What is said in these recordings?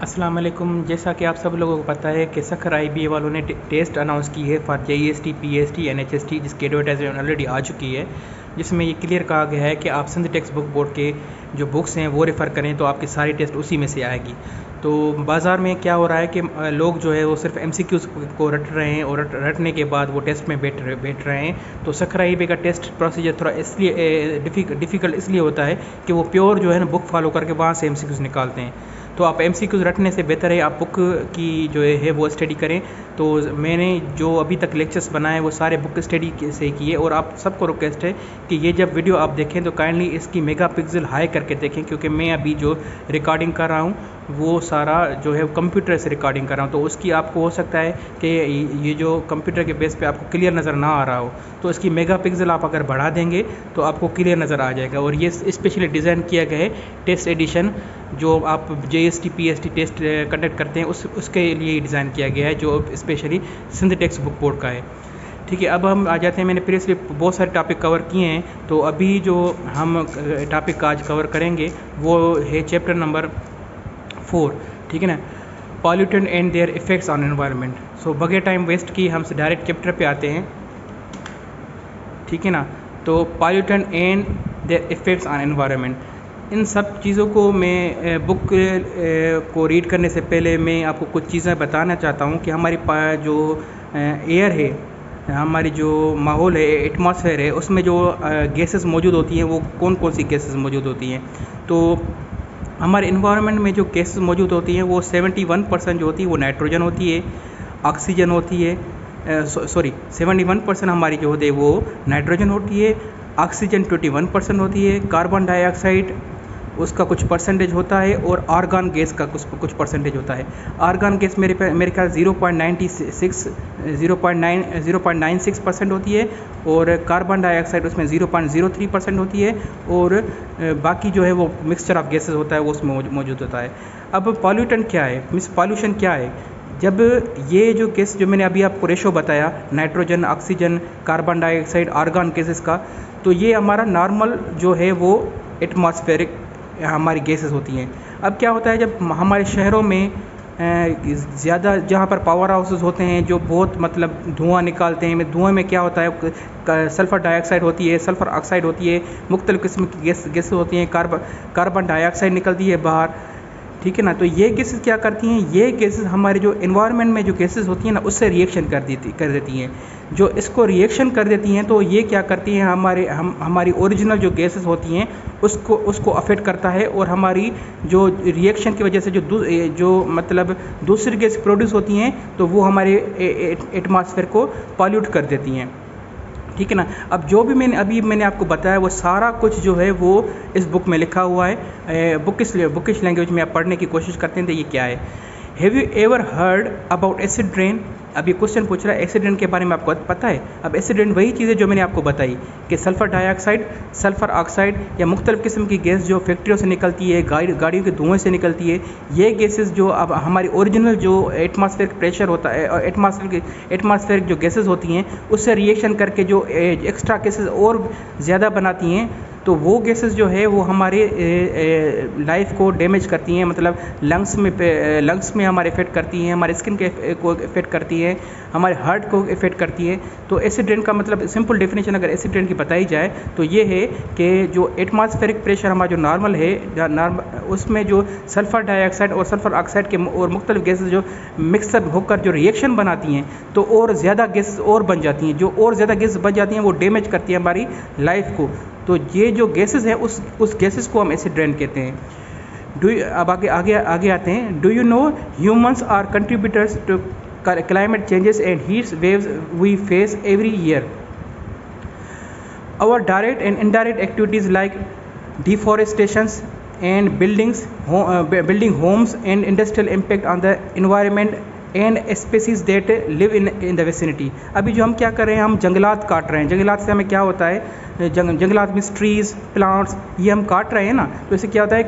अस्सलाम वालेकुम। जैसा कि आप सब लोगों को पता है कि सखर आईबीए वालों ने टेस्ट अनाउंस की है फॉर जेईएसटी, पीएसटी, एनएचएसटी, जिसकी एडवर्टाइजमेंट ऑलरेडी आ चुकी है, जिसमें ये क्लियर कहा गया है कि आप सिंध टेक्स्ट बुक बोर्ड के जो बुक्स हैं वो रेफ़र करें तो आपकी सारी टेस्ट उसी में से आएगी। तो बाज़ार में क्या हो रहा है कि लोग जो है वो सिर्फ एमसीक्यूज़ को रट रहे हैं और रटने के बाद वो टेस्ट में बैठ रहे हैं। तो सखर आईबीए का टेस्ट प्रोसीजर थोड़ा इसलिए डिफ़िकल्ट इसलिए होता है कि वो प्योर जो है ना बुक फॉलो करके वहाँ से एमसीक्यूज़ निकालते हैं। तो आप एमसीक्यूज़ रटने से बेहतर है आप बुक की जो है वो स्टडी करें। तो मैंने जो अभी तक लेक्चर्स बनाए वो सारे बुक स्टडी से किए, और आप सबको रिक्वेस्ट है कि ये जब वीडियो आप देखें तो काइंडली इसकी मेगापिक्सल हाई करके देखें, क्योंकि मैं अभी जो रिकॉर्डिंग कर रहा हूँ वो सारा जो है कंप्यूटर से रिकॉर्डिंग कर रहा हूँ। तो उसकी आपको हो सकता है कि ये जो कंप्यूटर के बेस पे आपको क्लियर नज़र ना आ रहा हो, तो इसकी मेगापिक्सल आप अगर बढ़ा देंगे तो आपको क्लियर नज़र आ जाएगा। और ये स्पेशली डिज़ाइन किया गया है टेस्ट एडिशन, जो आप जेएसटी पीएसटी टेस्ट कंडक्ट करते हैं उसके लिए डिज़ाइन किया गया है, जो specially Sindh text book board का है। ठीक है, अब हम आ जाते हैं। मैंने प्रीवियसली बहुत सारे टॉपिक कवर किए हैं, तो अभी जो हम टॉपिक आज कवर करेंगे वो है चैप्टर नंबर 4। ठीक है ना, pollutant and their effects on environment. So बगैर टाइम वेस्ट की हम डायरेक्ट चैप्टर पे आते हैं। ठीक है ना, तो pollutant and their effects on environment, इन सब चीज़ों को मैं बुक को रीड करने से पहले मैं आपको कुछ चीज़ें बताना चाहता हूँ कि हमारी जो एयर है, हमारी जो माहौल है, एटमॉस्फेयर है, उसमें जो गैसेस मौजूद होती हैं वो कौन कौन सी गैसेस मौजूद होती हैं। तो हमारे इन्वायरमेंट में जो गैसेस मौजूद होती हैं वो 71% जो होती है वो नाइट्रोजन होती है, ऑक्सीजन होती है, 71% हमारी जो होती है वो नाइट्रोजन होती है, ऑक्सीजन 21% होती है, कार्बन डाइऑक्साइड उसका कुछ परसेंटेज होता है, और आर्गन गैस का कुछ परसेंटेज होता है। आर्गन गैस मेरे ख्याल 0.96% होती है, और कार्बन डाइऑक्साइड उसमें 0.03% होती है, और बाकी जो है वो मिक्सचर ऑफ गैसेस होता है वो उसमें मौजूद होता है। अब पॉल्यूटेंट क्या है, मीन्स पॉल्यूशन क्या है? जब ये जो गैस जो मैंने अभी आपको रेशो बताया, nitrogen, oxygen, carbon dioxide, argon gases का, तो ये हमारा नॉर्मल जो है वो एटमॉस्फेरिक हमारी गैसेस होती हैं। अब क्या होता है, जब हमारे शहरों में ज़्यादा जहाँ पर पावर हाउसेस होते हैं जो बहुत मतलब धुआं निकालते हैं, धुएं में क्या होता है, सल्फ़र डाइऑक्साइड होती है, सल्फ़र ऑक्साइड होती है, मुख्तलिफ़ किस्म की गैसेस होती हैं, कार्बन डाइऑक्साइड निकलती है बाहर। ठीक है ना, तो ये गैसेस क्या करती हैं, ये गैसेस हमारे जो एनवायरनमेंट में जो गैसेस होती हैं ना उससे रिएक्शन कर देती हैं। जो इसको रिएक्शन कर देती हैं तो ये क्या करती हैं, हमारी ओरिजिनल जो गैसेस होती हैं उसको अफेक्ट करता है, और हमारी जो रिएक्शन की वजह से जो मतलब दूसरी गैस प्रोड्यूस होती हैं तो वो हमारे एटमॉस्फेयर को पॉल्यूट कर देती हैं। ठीक है ना, अब जो भी मैंने आपको बताया वो सारा कुछ जो है वो इस बुक में लिखा हुआ है। बुकिश लैंग्वेज में आप पढ़ने की कोशिश करते हैं तो ये क्या है। Have you ever heard about acid rain? अब ये क्वेश्चन पूछ रहा है एसिड रेन के बारे में आपको पता है? अब एसिड रेन वही चीज़ है जो मैंने आपको बताई कि सल्फ़र डाइऑक्साइड, सल्फ़र ऑक्साइड या मुख्तलिफ़ किस्म की गैस जो फैक्ट्रियों से निकलती है, गाड़ियों के धुएँ से निकलती है, ये गैसेस जो अब हमारी ओरिजिनल जो एटमॉस्फेयर प्रेशर होता है और एटमॉस्फेयर जो गैसेस होती हैं उससे रिएक्शन करके जो एक्स्ट्रा गैसेस और ज़्यादा बनाती हैं, तो वो गैसेस जो है वो हमारे लाइफ को डैमेज करती हैं, मतलब लंग्स में हमारे इफ़ेक्ट करती हैं, हमारे स्किन को इफ़ेक्ट करती है, हमारे हार्ट को इफ़ेक्ट करती है। तो एसिड रेन का मतलब सिंपल डेफिनेशन अगर एसिड रेन की बताई जाए तो ये है कि जो एटमॉस्फेरिक प्रेशर हमारा जो नॉर्मल है, उसमें जो सल्फ़र डाइऑक्साइड और सल्फ़र ऑक्साइड के और मुख्तलिफ़ गैसेस जो मिक्सअप होकर जो रिएक्शन बनाती हैं तो और ज़्यादा गैस और बन जाती हैं, जो और ज़्यादा गैस बन जाती हैं वो डैमेज करती हैं हमारी लाइफ को। तो ये जो गैसेस हैं उस गैसेस को हम एसिड रेन कहते हैं। अब आगे आते हैं। Do you know humans are contributors to climate changes and heat waves we face every year. Our direct and indirect activities like deforestation and building homes and industrial impact on the environment and species that live in the vicinity. अभी जो हम क्या कर रहे हैं, हम जंगलात काट रहे हैं। जंगलात से हमें क्या होता है, जंगलात में ट्रीज़, प्लांट्स ये हम काट रहे हैं ना, तो इससे क्या होता है,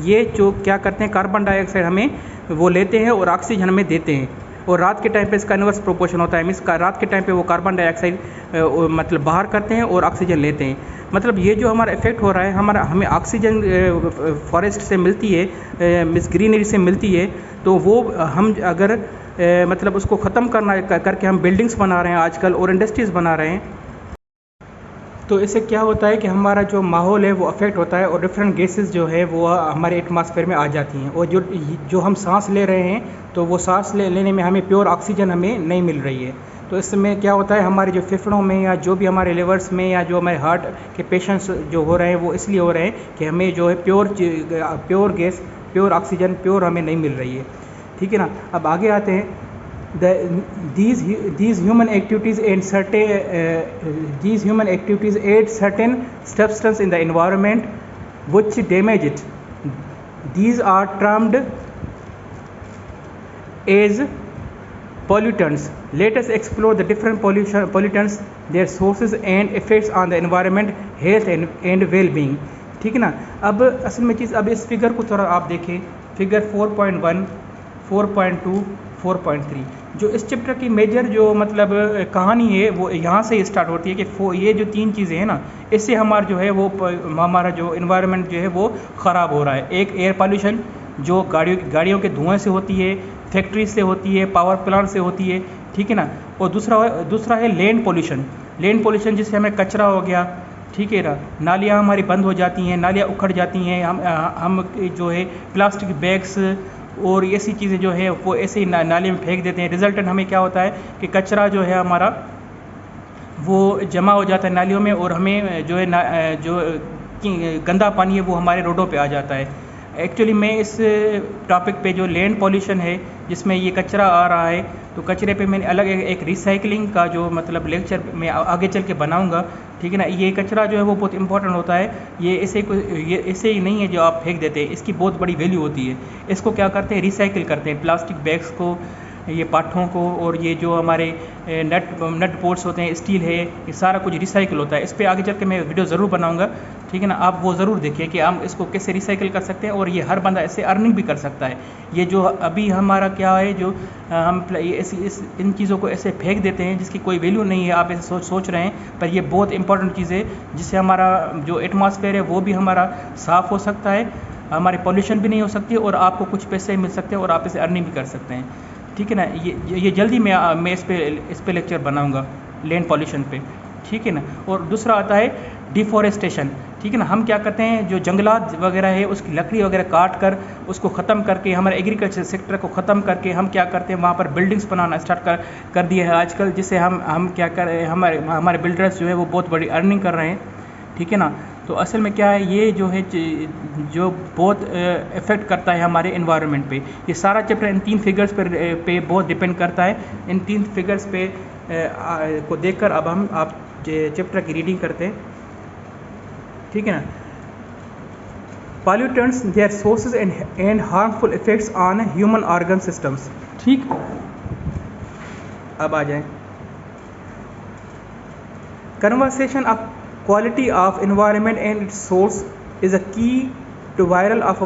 ये जो क्या करते हैं कार्बन डाइऑक्साइड हमें वो लेते हैं और ऑक्सीजन हमें देते हैं। और रात के टाइम पे इसका इन्वर्स प्रोपोर्शन होता है। मीन्स रात के टाइम पे वो कार्बन डाइऑक्साइड मतलब बाहर करते हैं और ऑक्सीजन लेते हैं। मतलब ये जो हमारा इफेक्ट हो रहा है, हमें ऑक्सीजन फॉरेस्ट से मिलती है, मिस ग्रीनरी से मिलती है, तो वो हम अगर मतलब उसको ख़त्म करके हम बिल्डिंग्स बना रहे हैं आजकल और इंडस्ट्रीज़ बना रहे हैं, तो इससे क्या होता है कि हमारा जो माहौल है वो अफेक्ट होता है और डिफरेंट गैसेस जो है वो हमारे एटमॉस्फेयर में आ जाती हैं, और जो हम सांस ले रहे हैं तो वो सांस लेने में हमें प्योर ऑक्सीजन हमें नहीं मिल रही है। तो इसमें क्या होता है, हमारे जो फेफड़ों में या जो भी हमारे लिवर्स में या जो हमारे हार्ट के पेशेंट्स जो हो रहे हैं वो इसलिए हो रहे हैं कि हमें जो है pure gas, pure oxygen, pure हमें नहीं मिल रही है। ठीक है ना। अब आगे आते हैं। These human activities aid certain substances in the environment which damage it. These are termed as pollutants. Let us explore the different pollutants, their sources and effects on the environment, health and well-being. ठीक है ना। अब असल में चीज़, अब इस figure को थोड़ा आप देखें, फिगर 4.1, 4.2, 4.3, जो इस चैप्टर की मेजर जो मतलब कहानी है वो यहाँ से स्टार्ट होती है कि ये जो तीन चीज़ें हैं ना, इससे हमारा जो है वो हमारा जो इन्वायरमेंट जो है वो ख़राब हो रहा है। एक एयर पॉल्यूशन जो गाड़ियों के धुएं से होती है, फैक्ट्रीज से होती है, पावर प्लांट से होती है। ठीक है ना। और दूसरा है लैंड पोल्यूशन जिससे हमें कचरा हो गया। ठीक है ना। नालियाँ हमारी बंद हो जाती हैं, नालियाँ उखड़ जाती हैं, हम जो है प्लास्टिक बैग्स और ऐसी चीज़ें जो है वो ऐसे ही नाले में फेंक देते हैं। रिजल्टेंट हमें क्या होता है कि कचरा जो है हमारा वो जमा हो जाता है नालियों में, और हमें जो है जो गंदा पानी है वो हमारे रोडों पे आ जाता है। एक्चुअली मैं इस टॉपिक पे जो लैंड पॉल्यूशन है जिसमें ये कचरा आ रहा है, तो कचरे पे मैंने अलग एक रिसाइकलिंग का जो मतलब लेक्चर मैं आगे चल के बनाऊंगा। ठीक है ना। ये कचरा जो है वो बहुत इंपॉर्टेंट होता है। ये ऐसे ही नहीं है जो आप फेंक देते हैं, इसकी बहुत बड़ी वैल्यू होती है। इसको क्या करते हैं, रिसाइकिल करते हैं, प्लास्टिक बैग्स को, ये पाठों को, और ये जो हमारे नट बोल्ट्स होते हैं, स्टील है, ये सारा कुछ रिसाइकिल होता है। इस पर आगे चल के मैं वीडियो ज़रूर बनाऊंगा। ठीक है ना। आप वो ज़रूर देखिए कि हम इसको कैसे रिसाइकिल कर सकते हैं, और ये हर बंदा ऐसे अर्निंग भी कर सकता है। ये जो अभी हमारा क्या है, जो हम इन चीज़ों को ऐसे फेंक देते हैं जिसकी कोई वैल्यू नहीं है, आप ऐसे सोच रहे हैं, पर ये बहुत इंपॉर्टेंट चीज़ है जिससे हमारा जो एटमॉस्फेयर है वो भी हमारा साफ़ हो सकता है, हमारी पॉल्यूशन भी नहीं हो सकती, और आपको कुछ पैसे मिल सकते हैं और आप इसे अर्निंग भी कर सकते हैं। ठीक है ना। ये जल्दी मैं इस पे लेक्चर बनाऊंगा लैंड पॉल्यूशन पे। ठीक है ना। और दूसरा आता है डिफॉरेस्टेशन। ठीक है ना। हम क्या करते हैं, जो जंगलात वगैरह है उसकी लकड़ी वगैरह काट कर उसको ख़त्म करके, हमारे एग्रीकल्चर सेक्टर को ख़त्म करके हम क्या करते हैं, वहाँ पर बिल्डिंग्स बनाना स्टार्ट कर दिए हैं आजकल, जिससे हम क्या कर रहे हैं, हमारे बिल्डर्स जो है वो बहुत बड़ी अर्निंग कर रहे हैं। ठीक है ना। तो असल में क्या है, ये जो है जो बहुत इफ़ेक्ट करता है हमारे एनवायरनमेंट पे। ये सारा चैप्टर इन 3 फिगर्स पे बहुत डिपेंड करता है। इन 3 फिगर्स पे को देखकर अब आप चैप्टर की रीडिंग करते हैं। ठीक है ना। Pollutants, their sources and harmful effects on human organ systems. ठीक, अब आ जाए conversation of quality of environment and its source is a key to viral of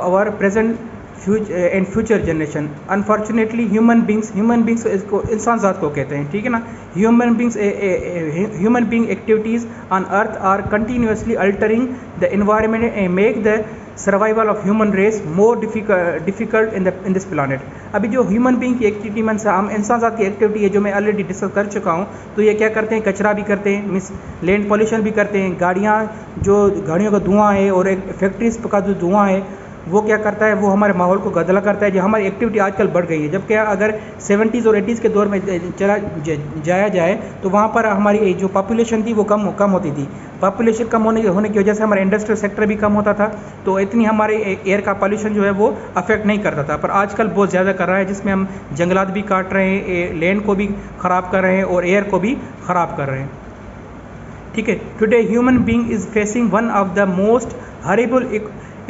our present and future generation. Unfortunately human beings इसको इंसान ज़ात को कहते हैं। ठीक है ना। human being activities on earth are continuously altering the environment and make the survival of human race more difficult in this planet. अभी जो ह्यूमन बीइंग की एक्टिविटी में हम इंसान ज़ात की एक्टिविटी है जो मैं ऑलरेडी डिस्कस कर चुका हूँ, तो ये क्या करते हैं, कचरा भी करते हैं, लैंड पॉल्यूशन भी करते हैं, गाड़ियों का धुआं है और एक फैक्ट्रीज का जो धुआं है वो क्या करता है, वो हमारे माहौल को गंदा करता है। जो हमारी एक्टिविटी आजकल बढ़ गई है, जबकि अगर 70s और 80s के दौर में चला जाया जाए तो वहाँ पर हमारी जो पॉपुलेशन थी वो कम होती थी। पॉपुलेशन कम होने की वजह से हमारा इंडस्ट्रियल सेक्टर भी कम होता था, तो इतनी हमारे एयर का पॉल्यूशन जो है वो अफेक्ट नहीं करता था। पर आजकल बहुत ज़्यादा कर रहा है, जिसमें हम जंगलात भी काट रहे हैं, लैंड को भी ख़राब कर रहे हैं और एयर को भी ख़राब कर रहे हैं। ठीक है। Today human being is facing one of the most horrible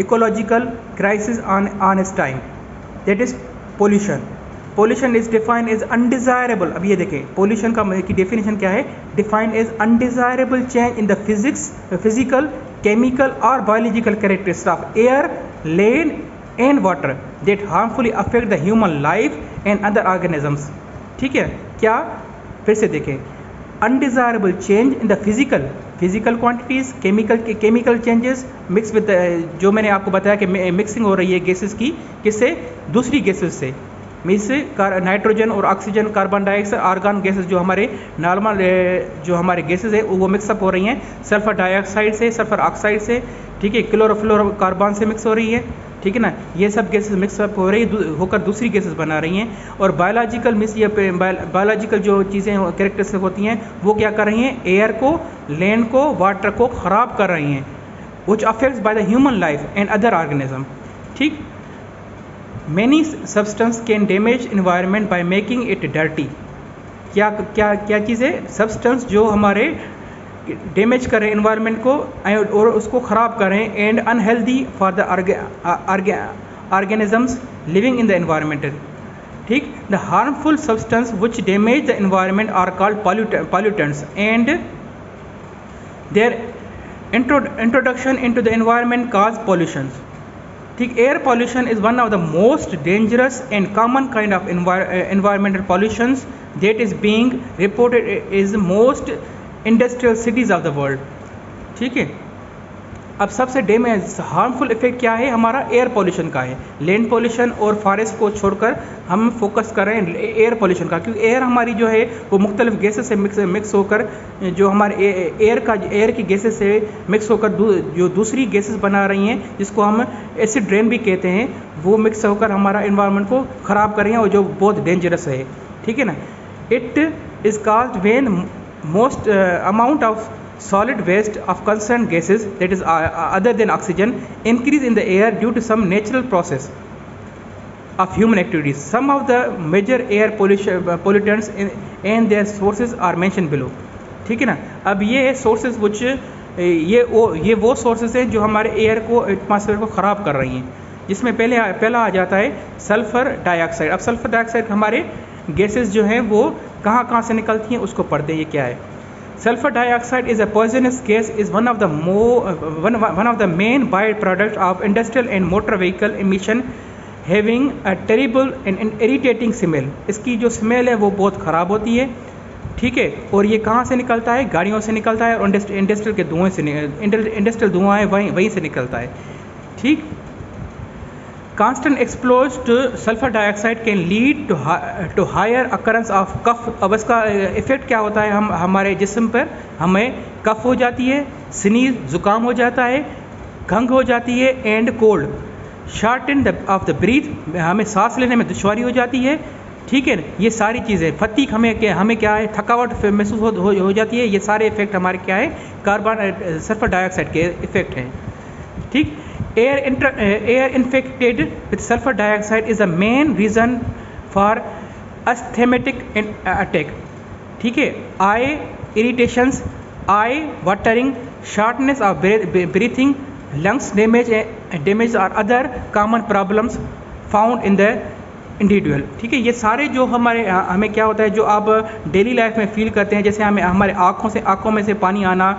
ecological crisis on its time, that is pollution. Pollution is defined as undesirable, अब ये देखें pollution की definition क्या है, defined as undesirable change in the physical, chemical or biological characteristics of air, land and water that harmfully affect the human life and other organisms. ठीक है, क्या, फिर से देखें, undesirable change in the physical quantities, chemical changes mix with, जो मैंने आपको बताया कि मिक्सिंग हो रही है गैसेस की, किससे, दूसरी गैसेस से, मीन्स नाइट्रोजन और oxygen, carbon dioxide, argon gases जो हमारे नॉर्मल जो हमारे गैसेस है वो मिक्सअप हो रही हैं सल्फर डाइऑक्साइड से, सल्फर ऑक्साइड से, ठीक है, क्लोरोफ्लोरोकार्बन से मिक्स हो रही है, ठीक है ना, ये सब गैसेस मिक्सअप हो रही होकर दूसरी गैसेस बना रही हैं। और बायोलॉजिकल मीन्स ये बायोलॉजिकल जो चीज़ें कैरेक्टरिस्टिक होती हैं वो क्या कर रही हैं, एयर को, लैंड को, वाटर को ख़राब कर रही हैं, which affects by the human life and other organism. ठीक, many substance can damage environment by making it dirty. क्या क्या क्या चीज़ है, सब्सटेंस जो हमारे डैमेज करें इन्वायरमेंट को और उसको ख़राब करें, and unhealthy for the organisms living in the environment. ठीक, the harmful substance which damage the environment are called pollutants and their introduction into the environment cause pollutions. ठीक, air pollution is one of the most dangerous and common kind of environmental pollutions that is being reported is most industrial cities of the world। ठीक है, अब सबसे damage harmful effect क्या है, हमारा air pollution का है। लैंड पॉल्यूशन और फॉरेस्ट को छोड़कर हम फोकस कर रहे हैं एयर पॉल्यूशन का, क्योंकि एयर हमारी जो है वो मुख्तलिफ गैसेस से मिक्स होकर, जो हमारे एयर की गैसेस से मिक्स होकर जो दूसरी गैसेस बना रही हैं, जिसको हम एसिड रेन भी कहते हैं, वो मिक्स होकर हमारा इन्वायरमेंट को ख़राब कर रही हैं और जो बहुत डेंजरस है। ठीक है ना, it is caused when most amount of solid waste of concerned gases, that is other than oxygen, increase in the air due to some natural process of human activities. Some of the major air pollutants and their sources are mentioned below। ठीक है ना, अब ये sources कुछ ये वो sources हैं जो हमारे एयर को, एटमॉस्फेयर को ख़राब कर रही हैं, जिसमें पहला आ जाता है सल्फ़र डाइऑक्साइड। अब सल्फ़र डाइऑक्साइड हमारे गैसेस जो हैं वो कहाँ से निकलती हैं उसको पढ़ते हैं, ये क्या है। Sulfur dioxide is a poisonous gas, is one of the main byproducts of industrial and motor vehicle emission, having a terrible and irritating smell। इसकी जो स्मेल है वो बहुत ख़राब होती है। ठीक है, और ये कहाँ से निकलता है, गाड़ियों से निकलता है, और इंडस्ट्रियल के धुएँ से, इंडस्ट्रियल धुआँ है वहीं से निकलता है। ठीक, constant exposure to sulfur dioxide can lead to higher occurrence of cough। अब इसका इफ़ेक्ट क्या होता है, हमारे जिस्म पर हमें कफ हो जाती है, स्नीज ज़ुकाम हो जाता है, खंघ हो जाती है, and cold, shortness of the breath, हमें सांस लेने में दुश्वारी हो जाती है। ठीक है, ये सारी चीज़ें, फतीग हमें क्या है, थकावट महसूस हो जाती है। ये सारे इफ़ेक्ट हमारे क्या है, सल्फर डाइऑक्साइड के इफ़ेक्ट हैं। ठीक, air infected with sulfur dioxide is the main reason for asthmatic attack। ठीक है, eye irritations, eye watering, shortness of breathing, lungs damage are other common problems found in the individual. ठीक है, ये सारे जो हमें क्या होता है, जो आप डेली लाइफ में फील करते हैं, जैसे हमें हमारे आँखों में से पानी आना,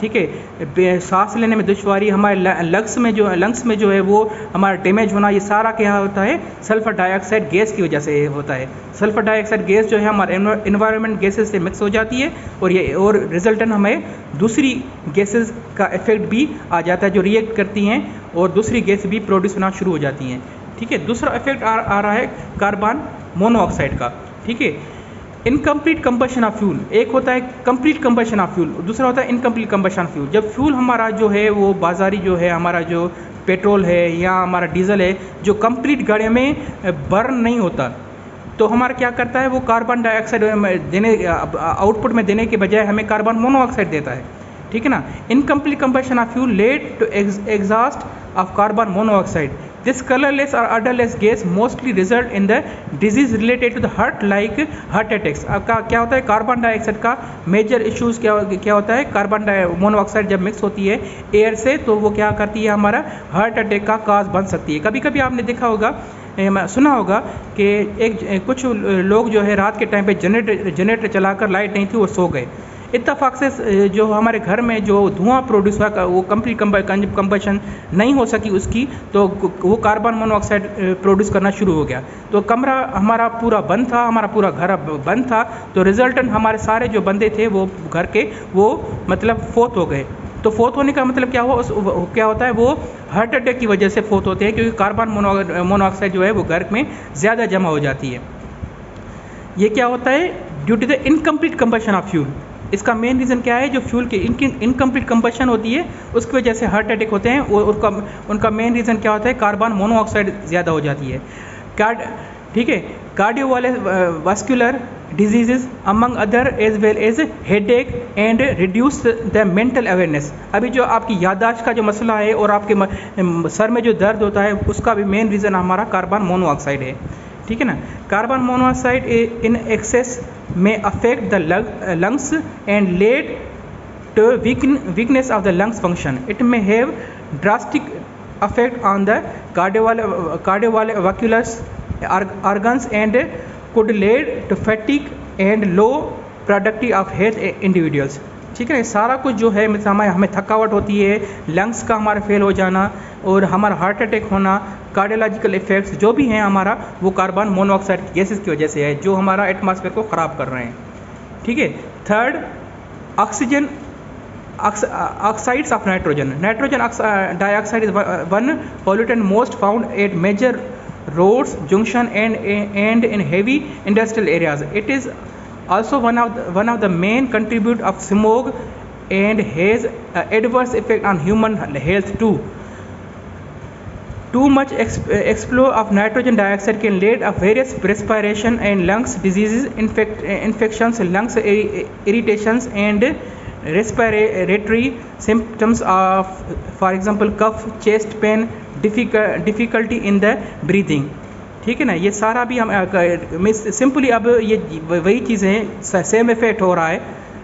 ठीक है, सांस लेने में दुश्वारी, हमारे लंग्स में जो है वो हमारा डैमेज होना, ये सारा क्या होता है, सल्फर डाइऑक्साइड गैस की वजह से होता है। सल्फर डाइऑक्साइड गैस जो है हमारे एनवायरनमेंट गैसेस से मिक्स हो जाती है, और रिजल्टन हमें दूसरी गैसेस का इफेक्ट भी आ जाता है, जो रिएक्ट करती हैं और दूसरी गैस भी प्रोड्यूस होना शुरू हो जाती हैं। ठीक है, दूसरा इफेक्ट आ रहा है कार्बन मोनोऑक्साइड का। ठीक है, इनकम्प्लीट कंबशन ऑफ फ्यूल, एक होता है कंप्लीट कंबशन ऑफ फ्यूल, दूसरा होता है इनकम्प्लीट कंबशन ऑफ फ्यूल। जब फ्यूल हमारा जो है वो बाजारी जो है, हमारा जो पेट्रोल है या हमारा डीजल है, जो कंप्लीट गाड़ियों में बर्न नहीं होता, तो हमारा क्या करता है, वो कार्बन डाइऑक्साइड आउटपुट में देने के बजाय हमें कार्बन मोनोऑक्साइड देता है। ठीक है ना, incomplete combustion of fuel led to exhaust of carbon monoxide. This colorless or odorless gas mostly result in the disease related to the heart, like heart attacks। अब क्या होता है, कार्बन डाइऑक्साइड का मेजर इश्यूज़ क्या होता है, carbon monoxide जब mix होती है एयर से, तो वो क्या करती है, हमारा हार्ट अटैक का काज बन सकती है। कभी कभी आपने देखा होगा, सुना होगा कि कुछ लोग जो है रात के टाइम पे जनरेटर चलाकर, लाइट नहीं थी वो सो गए, इत्तेफाक से जो हमारे घर में जो धुआं प्रोड्यूस हुआ वो कंप्लीट कंबशन नहीं हो सकी उसकी, तो वो कार्बन मोनोऑक्साइड प्रोड्यूस करना शुरू हो गया। तो कमरा हमारा पूरा बंद था, हमारा पूरा घर बंद था, तो रिजल्टेंट हमारे सारे जो बंदे थे वो घर के वो मतलब फोत हो गए। तो फोत होने का मतलब क्या हुआ, क्या होता है, वो हार्ट अटैक की वजह से फोत होते हैं, क्योंकि कार्बन मोनोऑक्साइड जो है वो घर में ज़्यादा जमा हो जाती है। ये क्या होता है, due to the incomplete combustion of fuel. इसका मेन रीज़न क्या है, जो फ्यूल की इनकम्प्लीट कंबशन होती है उसकी वजह से हार्ट अटैक होते हैं, और उनका मेन रीज़न क्या होता है, कार्बन मोनोऑक्साइड ज़्यादा हो जाती है। ठीक है, cardiovascular disease among other as well as headache and reduce the mental awareness. अभी जो आपकी याददाश्त का जो मसला है और आपके सर में जो दर्द होता है उसका भी मेन रीज़न हमारा कार्बन मोनोऑक्साइड है। ठीक है ना। कार्बन मोनोऑक्साइड इन एक्सेस में affect the lungs and lead to weakness of the lungs function. It may have drastic effect on the cardiovascular organs and could lead to fatigue and low productivity of health individuals. ठीक है, सारा कुछ जो है हमें थकावट होती है, लंग्स का हमारा फेल हो जाना और हमारा हार्ट अटैक होना, कार्डियोलॉजिकल इफेक्ट्स जो भी हैं हमारा, वो कार्बन मोनोऑक्साइड गैसेस की वजह से है, जो हमारा एटमॉस्फेयर को ख़राब कर रहे हैं। ठीक है। Third, oxygen oxides of nitrogen. Nitrogen dioxide is one pollutant most found at major roads, junction and in heavy industrial areas. It is also one of the main contributors of smoke and has adverse effect on human health too. Too much explore of nitrogen dioxide can lead to various respiration and lungs diseases, infections, lungs irritations and respiratory symptoms of, for example, cough, chest pain, difficulty in the breathing. ठीक है ना। ये सारा भी हम simply अब ये वही चीज़ें सेम इफेक्ट हो रहा है।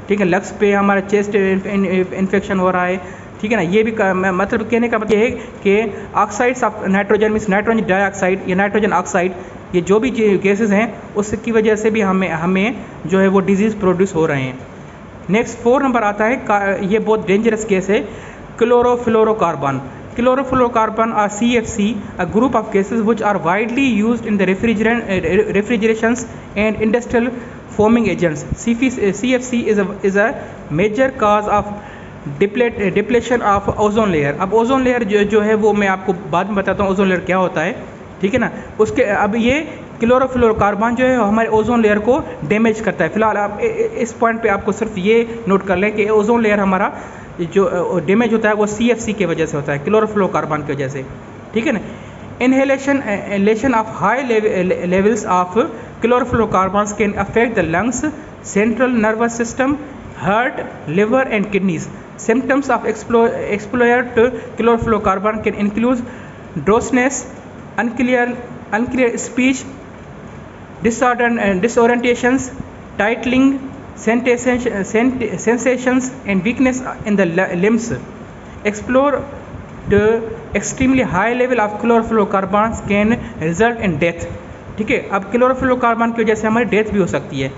ठीक है, लंग्स पे हमारा चेस्ट इन्फेक्शन हो रहा है। ठीक है ना। ये भी मतलब कहने का मतलब ये है कि oxides of nitrogen means nitrogen dioxide या नाइट्रोजन ऑक्साइड, ये जो भी गैसेस हैं उसकी वजह से भी हमें जो है वो डिजीज़ प्रोड्यूस हो रहे हैं। नेक्स्ट 4 नंबर आता है, ये बहुत डेंजरस गैस है, chlorofluorocarbon. Chlorofluorocarbon or CFC, a group of gases which are widely used in the refrigerations and industrial foaming agents. CFC is a major cause of depletion of ozone layer. अब ozone layer जो है वो मैं आपको बाद में बताता हूँ ओजोन लेयर क्या होता है। ठीक है ना। उसके अब ये क्लोरोफ्लोरोकार्बन जो है हमारे ओजोन लेयर को डैमेज करता है। फिलहाल आप इस पॉइंट पे आपको सिर्फ ये नोट कर लें कि ओजोन लेयर हमारा जो डैमेज होता है वो CFC की वजह से होता है, क्लोरोफ्लोरोकार्बन की वजह से। ठीक है ना। Inhalation of high levels of chlorofluorocarbons can affect the lungs, central nervous system, heart, liver and kidneys. Symptoms of exposure to chlorofluorocarbon can include drowsiness, unclear speech, disorientations, tightening sensations and weakness in the limbs. Explore the extremely high level of chlorofluorocarbons can result in death. ठीक है। अब chlorofluorocarbon की वजह से हमारी death भी हो सकती है।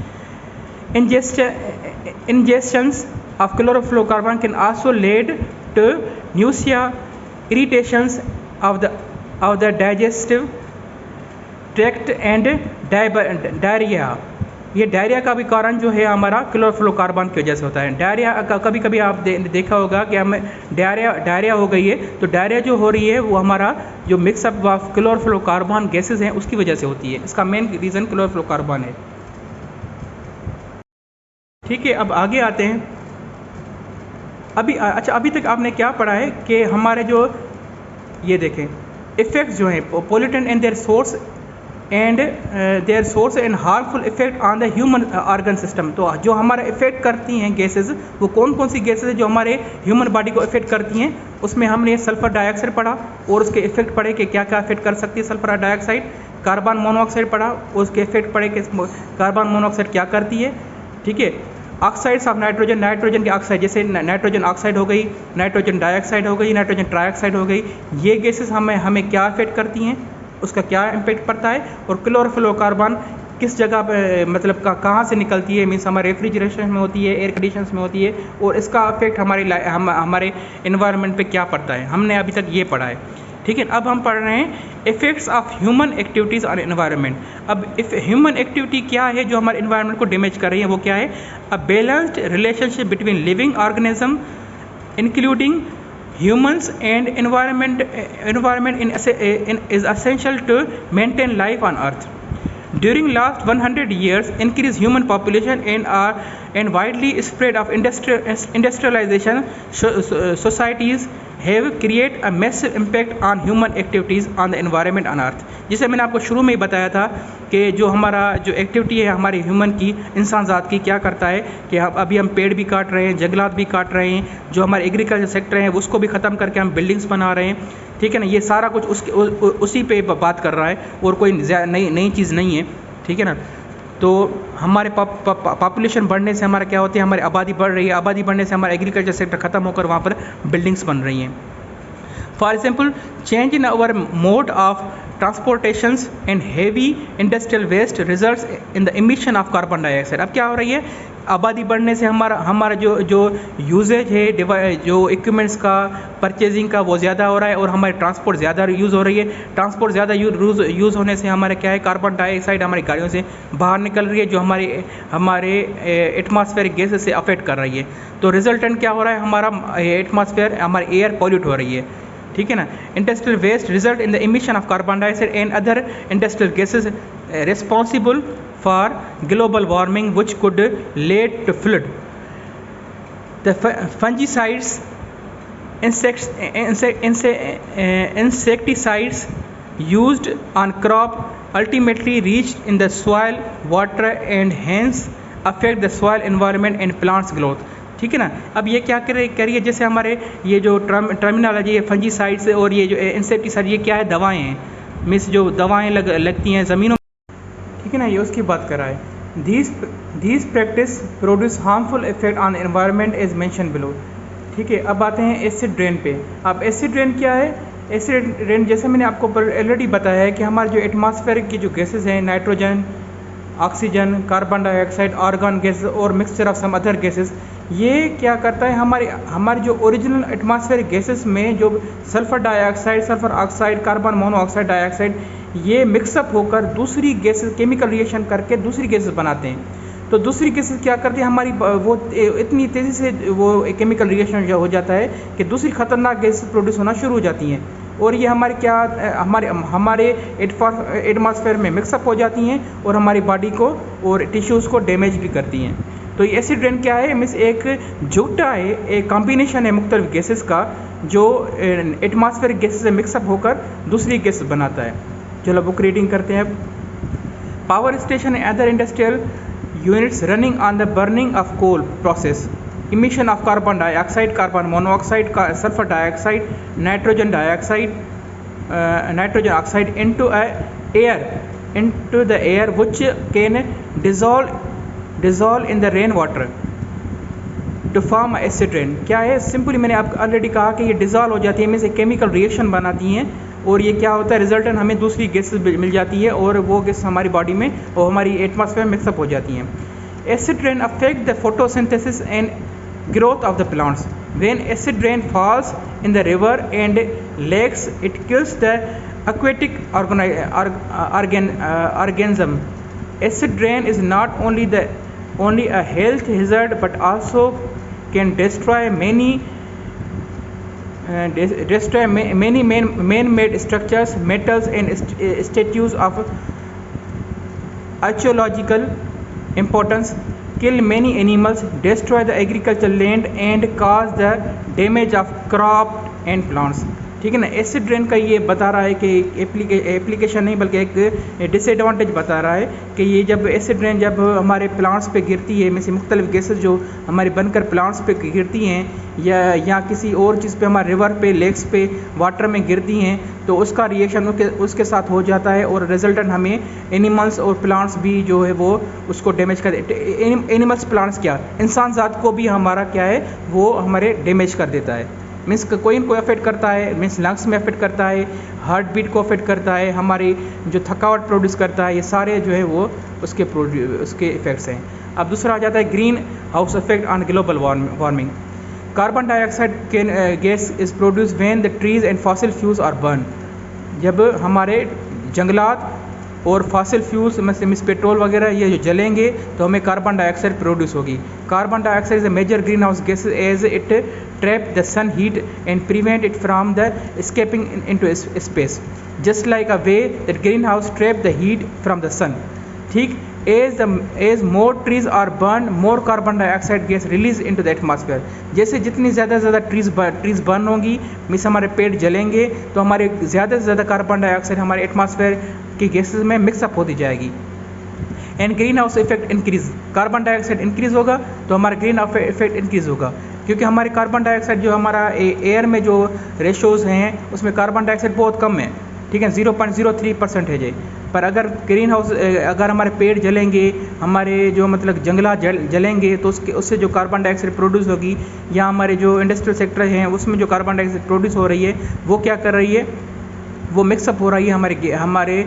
Ingestions of chlorofluorocarbon can also lead to nausea, irritations of the digestive tract and diarrhea. ये डायरिया का भी कारण जो है हमारा क्लोरोफ्लोरोकार्बन की वजह से होता है। डायरिया कभी कभी आप देखा होगा कि हमें डायरिया हो गई है, तो डायरिया जो हो रही है वो हमारा जो मिक्सअप ऑफ क्लोरोफ्लोरोकार्बन गैसेस हैं उसकी वजह से होती है। इसका मेन रीज़न क्लोरोफ्लोरोकार्बन है। ठीक है। अब आगे आते हैं। अभी तक आपने क्या पढ़ा है कि हमारे जो ये देखें इफ़ेक्ट्स जो हैं pollutant and their source and harmful effect on the human organ system. तो जो हमारा इफेक्ट करती हैं गैसेस, वो कौन कौन सी गैसेस हैं जो हमारे ह्यूमन बॉडी को इफेक्ट करती हैं। उसमें हमने सल्फर डाइऑक्साइड पढ़ा और उसके इफेक्ट पढ़े कि क्या क्या इफेक्ट कर सकती है सल्फर डाइऑक्साइड। कार्बन मोनोऑक्साइड पढ़ा और उसके इफेक्ट पढ़े कि कार्बन मोनोऑक्साइड क्या करती है। ठीक है। ऑक्साइड्स ऑफ नाइट्रोजन के ऑक्साइड, जैसे नाइट्रोजन ऑक्साइड हो गई, नाइट्रोजन डाइऑक्साइड हो गई, नाइट्रोजन ट्राइऑक्साइड हो गई, ये गैसेस हमें क्या इफेक्ट करती हैं, उसका क्या इम्पेक्ट पड़ता है। और क्लोरोफ्लोरोकार्बन किस जगह पे मतलब कहाँ से निकलती है, मीन्स हमारे रेफ्रिजरेशन में होती है, एयर कंडीशंस में होती है, और इसका इफेक्ट हमारे इन्वायरमेंट पे क्या पड़ता है, हमने अभी तक ये पढ़ा है। ठीक है, अब हम पढ़ रहे हैं effects of human activities on environment. अब इफ ह्यूमन एक्टिविटी क्या है जो हमारे इन्वायरमेंट को डैमेज कर रही है, वो क्या है? A balanced relationship between living organism including humans and environment is essential to maintain life on earth. During last 100 years, increased human population and widely spread of industrialization societies have created a massive impact on human activities on the environment on earth. जिसे मैंने आपको शुरू में ही बताया था कि जो हमारा जो एक्टिविटी है हमारी ह्यूमन की, इंसान ज़ात की, क्या करता है कि अभी हम पेड़ भी काट रहे हैं, जंगलात भी काट रहे हैं, जो हमारे एग्रीकल्चर सेक्टर है उसको भी ख़त्म करके हम बिल्डिंग्स बना रहे हैं। ठीक है ना, ये सारा कुछ उसी पे बात कर रहा है और कोई नई चीज़ नहीं है। ठीक है ना, तो हमारे पॉपुलेशन बढ़ने से हमारा क्या होता है, हमारी आबादी बढ़ रही है, आबादी बढ़ने से हमारा एग्रीकल्चर सेक्टर ख़त्म होकर वहाँ पर बिल्डिंग्स बन रही हैं। For example, change in our mode of transportations and heavy industrial waste results in the emission of carbon dioxide. अब क्या हो रही है, आबादी बढ़ने से हमारा जो यूजेज है, जो इक्विपमेंट्स का परचेजिंग का, वो ज़्यादा हो रहा है और हमारे ट्रांसपोर्ट ज़्यादा यूज़ हो रही है। ट्रांसपोर्ट ज़्यादा यूज़ होने से हमारे क्या है, कार्बन डाइऑक्साइड हमारी गाड़ियों से बाहर निकल रही है, जो हमारे एटमॉस्फेरिक गैसेस से अफेक्ट कर रही है। तो रिजल्टेंट क्या हो रहा है, हमारा एटमॉस्फेयर, हमारी एयर पॉल्यूट हो रही है। ठीक है ना, industrial waste result in the emission of carbon dioxide and other industrial gases responsible for global warming which could lead to flood. The fungicides, insecticides used on crop ultimately reach in the soil, water and hence affect the soil environment and plants growth. ठीक है ना, अब ये क्या करिए, जैसे हमारे ये जो टर्मिनोलॉजी है, फंजीसाइड्स और ये जो इंसेक्टिसाइड, ये क्या है, दवाएं हैं, मीन्स जो दवाएं लगती हैं ज़मीनों। ठीक है ना, ये उसकी बात कर रहा है। These practice produce harmful effect on environment as mention below. ठीक है, अब आते हैं एसिड रेन पे। अब एसिड रेन क्या है? एसिड रेन जैसे मैंने आपको ऑलरेडी बताया है कि हमारे जो एटमॉस्फेरिक की जो गैसेस हैं, nitrogen, oxygen, carbon dioxide, argon gases और mixture of some other gases, ये क्या करता है, हमारी जो ओरिजिनल एटमॉस्फेरिक गैसेस में जो sulphur dioxide, sulphur oxide, carbon monoxide dioxide, ये मिक्सअप होकर दूसरी गैसेस, केमिकल रिएक्शन करके दूसरी गैसेस बनाते हैं। तो दूसरी गैसेस क्या करती है, हमारी वो इतनी तेज़ी से वो केमिकल रिएक्शन हो जाता है कि दूसरी खतरनाक गैस प्रोड्यूस होना शुरू हो जाती हैं, और ये हमारे एटमॉस्फेयर में मिक्सअप हो जाती हैं और हमारी बॉडी को और टिश्यूज़ को डैमेज भी करती हैं। तो ये एसिड रेन क्या है, मीन्स एक जुटा है, एक कॉम्बिनेशन है मुख्तलिफ गैसेस का, जो एटमॉस्फेरिक गैसेस से मिक्सअप होकर दूसरी गैस बनाता है। चलो बुक रीडिंग करते हैं। Power station and other industrial units running on the burning of coal process, emission of carbon dioxide, carbon monoxide, sulfur dioxide, nitrogen oxide into the air which can dissolve in the rain water to form acid rain। क्या है, simply मैंने आपको already कहा कि ये dissolve हो जाती है, में से केमिकल रिएक्शन बनाती हैं, और ये क्या होता है, रिजल्टेंट हमें दूसरी गैसेस मिल जाती है और वो गैस हमारी बॉडी में और हमारी एटमॉस्फेयर में मिक्सअप हो जाती हैं। Acid rain affect the photosynthesis and growth of the plants. When acid rain falls in the river and lakes, it kills the aquatic organism. Acid rain is not only a health hazard but also can destroy many man-made structures, metals and statues of archaeological importance, kill many animals, destroy the agricultural land and cause the damage of crop and plants। ठीक है ना, acid rain का ये बता रहा है कि application नहीं बल्कि एक डिसएडवांटेज बता रहा है कि ये जब एसिड रेन जब हमारे प्लांट्स पे गिरती है, में से मुख्तलिफ गैसेस जो हमारी बनकर प्लांट्स पे गिरती हैं या किसी और चीज़ पे, हमारे रिवर पे, लेक्स पे, वाटर में गिरती हैं, तो उसका रिएक्शन उसके साथ हो जाता है और रिजल्टेंट हमें एनिमल्स और प्लांट्स भी जो है वो उसको डैमेज कर देते। एनिमल्स, प्लांट्स क्या, इंसान ज़ात को भी हमारा क्या है वो हमारे डैमेज कर देता है। मीन्स कोई इनको अफेक्ट करता है, मीन्स लंग्स में अफेक्ट करता है, हार्ट बीट को अफेक्ट करता है, हमारी जो थकावट प्रोड्यूस करता है, ये सारे जो है वो उसके इफ़ेक्ट्स हैं। अब दूसरा आ जाता है green house effect on global warming. Carbon dioxide gas is produce when the trees and fossil fuels are burn. जब हमारे जंगलात और फॉसिल फ्यूल्स में से पेट्रोल वगैरह ये जो जलेंगे तो हमें कार्बन डाइऑक्साइड प्रोड्यूस होगी। Carbon dioxide is a major green house gas as it trap the sun heat and prevent it from the escaping into space, just like a way that greenhouse trap the heat from the sun। ठीक, as more trees are burned, more carbon dioxide gas released into the atmosphere। जैसे जितनी ज़्यादा से ज़्यादा trees burn होंगी, means हमारे पेड़ जलेंगे, तो हमारे ज़्यादा से ज़्यादा कार्बन डाइऑक्साइड हमारे एटमॉस्फेयर की गैसेज में मिक्सअप होती जाएगी। And green house effect increase, carbon dioxide increase होगा तो हमारा ग्रीन हाउस इफेक्ट इंक्रीज होगा, क्योंकि हमारे कार्बन डाइऑक्साइड जो हमारा एयर में जो रेशोज़ हैं उसमें कार्बन डाइऑक्साइड बहुत कम है, ठीक है, 0.03% है। पर अगर ग्रीन हाउस, अगर हमारे पेड़ जलेंगे, हमारे जो मतलब जंगलात जलेंगे, तो उससे जो कार्बन डाइऑक्साइड प्रोड्यूस होगी, या हमारे जो इंडस्ट्रियल सेक्टर हैं उसमें जो कार्बन डाइऑक्साइड प्रोड्यूस हो रही है वो क्या कर रही है, वो मिक्सअप हो रही है हमारे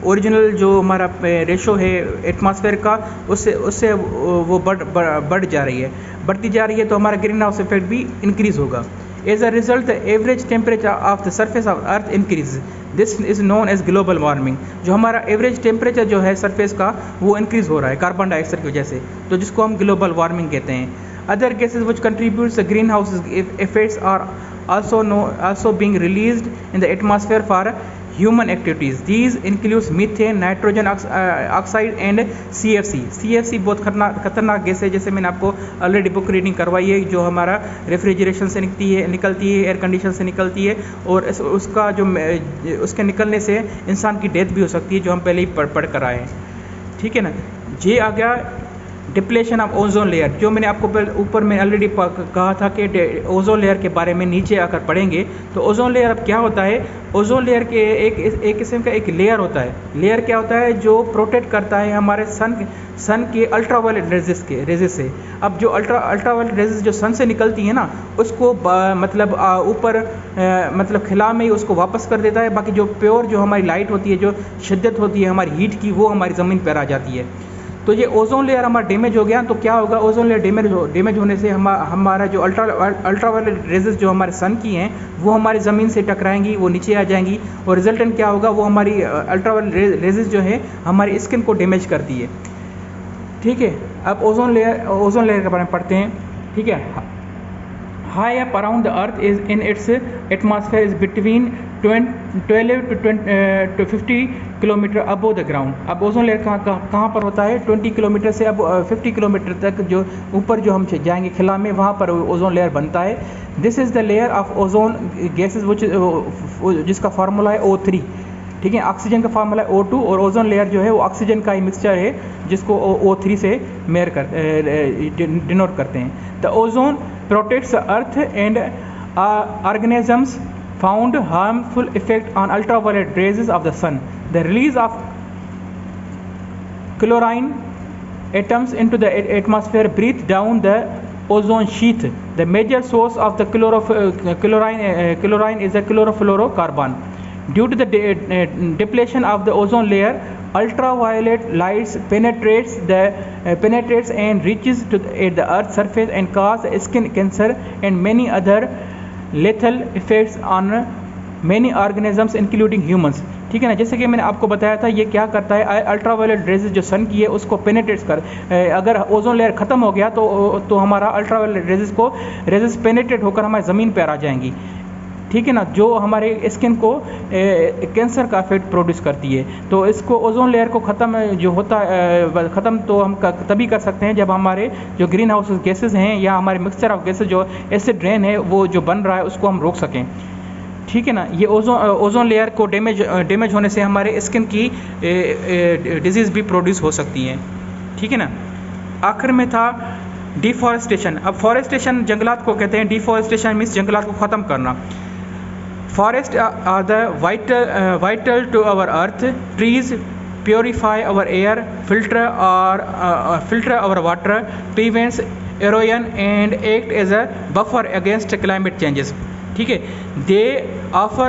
ओरिजिनल जो हमारा रेशो है एटमॉस्फेयर का, उससे वो बढ़ जा रही है, बढ़ती जा रही है, तो हमारा ग्रीन हाउस इफेक्ट भी इंक्रीज़ होगा। As a result, the average temperature of the surface of Earth increases. This is known as global warming। जो हमारा एवरेज टेम्परेचर जो है सरफेस का वो इंक्रीज़ हो रहा है कार्बन डाइऑक्साइड की वजह से, तो जिसको हम ग्लोबल वार्मिंग कहते हैं। Other gases which contributes the green house effects are also being released in the atmosphere for human activities. These includes methane, nitrogen oxide and CFC। CFC बहुत खतरनाक गैस है, जैसे मैंने आपको ऑलरेडी बुक रीडिंग करवाई है, जो हमारा रेफ्रिजरेशन से निकलती है, एयर कंडीशन से निकलती है, और उसका जो उसके निकलने से इंसान की डेथ भी हो सकती है, जो हम पहले ही पढ़ कर आए हैं, ठीक है ना। ये आ गया डिप्लेशन ऑफ ओजोन लेयर, जो मैंने आपको ऊपर में ऑलरेडी कहा था कि ओजोन लेयर के बारे में नीचे आकर पढ़ेंगे। तो ओजोन लेयर अब क्या होता है, ओजोन लेयर के एक किस्म का एक लेयर होता है। लेयर क्या होता है, जो प्रोटेक्ट करता है हमारे सन के अल्ट्रावायलेट रेजेस से। अब जो अल्ट्रावायलेट रेजेस जो सन से निकलती है ना, उसको मतलब ऊपर मतलब खिला में ही उसको वापस कर देता है। बाकी जो प्योर जो हमारी लाइट होती है, जो शिद्दत होती है हमारी हीट की, वो हमारी ज़मीन पर आ जाती है। तो ये ओजोन लेयर हमारा डैमेज हो गया, तो क्या होगा, ओजोन लेयर डैमेज होने से हमारा जो अल्ट्रावायलेट रेजेस जो हमारे सन की हैं वो हमारी ज़मीन से टकराएंगी, वो नीचे आ जाएंगी, और रिजल्टेंट क्या होगा, वो हमारी अल्ट्रावायलेट रेजेस जो है हमारी स्किन को डैमेज करती है, ठीक है। अब ओजोन लेयर के बारे में पढ़ते हैं, ठीक है। High up around the Earth is in its atmosphere is between 12 to 50 kilometre above the ground। अब ओजोन लेयर कहाँ पर होता है, 20 किलोमीटर से अब 50 किलोमीटर तक जो ऊपर जो हम जाएंगे खिला में, वहाँ पर ओजोन लेयर बनता है। This is the layer of ozone gases जिसका फार्मूला है O3, ठीक है। ऑक्सीजन का फार्मूला है O2, और ओजोन लेयर जो है वो ऑक्सीजन का ही मिक्सचर है, जिसको O3 से डिनोट करते हैं। The ozone protects the earth and organisms found harmful effect on ultraviolet rays of the sun। The release of chlorine atoms into the atmosphere breathe down the ozone sheath। The major source of the chlorine is the chlorofluorocarbon। Due to the depletion of the ozone layer, ultraviolet lights penetrates and reaches to the earth's surface and cause skin cancer and many other lethal effects on many organisms including humans। ठीक है ना, जैसे कि मैंने आपको बताया था, ये क्या करता है, अल्ट्रावायलेट रेजेस जो सन की है उसको पेनेट्रेट्स अगर ओजोन लेयर ख़त्म हो गया तो हमारा अल्ट्रावायलेट रेजेस पेनेट्रेट होकर हमारी ज़मीन पर आ जाएंगी, ठीक है ना, जो हमारे स्किन को कैंसर का इफेक्ट प्रोड्यूस करती है। तो इसको ओजोन लेयर को ख़त्म तो हम तभी कर सकते हैं जब हमारे जो ग्रीन हाउस गैसेस हैं या हमारे मिक्सचर ऑफ गैसेस जो एसिड रेन है वो जो बन रहा है उसको हम रोक सकें, ठीक है ना। ये ओजोन लेयर को डैमेज होने से हमारे स्किन की डिजीज़ भी प्रोड्यूस हो सकती हैं, ठीक है ना। आखिर में था डिफॉरेस्टेशन। अब फॉरेस्टेशन जंगलात को कहते हैं, डिफॉरेस्टेशन मीन्स जंगलात को ख़त्म करना। Forests are the vital to our earth। Trees purify our air, filter our water, prevents erosion and act as a buffer against climate changes. ठीक है, they offer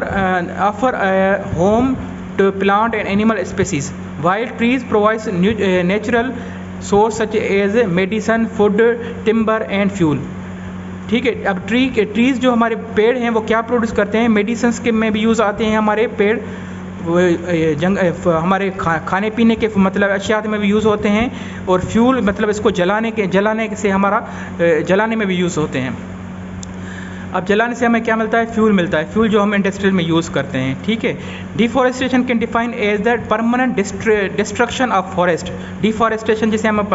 a home to plant and animal species, while trees provides natural source such as medicine, food, timber and fuel. ठीक है, अब trees जो हमारे पेड़ हैं वो क्या प्रोड्यूस करते हैं, मेडिसिन्स के में भी यूज़ आते हैं हमारे पेड़, हमारे खाने पीने के मतलब अशियात में भी यूज़ होते हैं, और फ्यूल मतलब इसको जलाने से हमारा जलाने में भी यूज़ होते हैं। अब जलाने से हमें क्या मिलता है, फ्यूल मिलता है, फ्यूल जो हम इंडस्ट्रियल में यूज़ करते हैं। ठीक है, deforestation can define as the permanent destruction of forest. Deforestation जिसे हम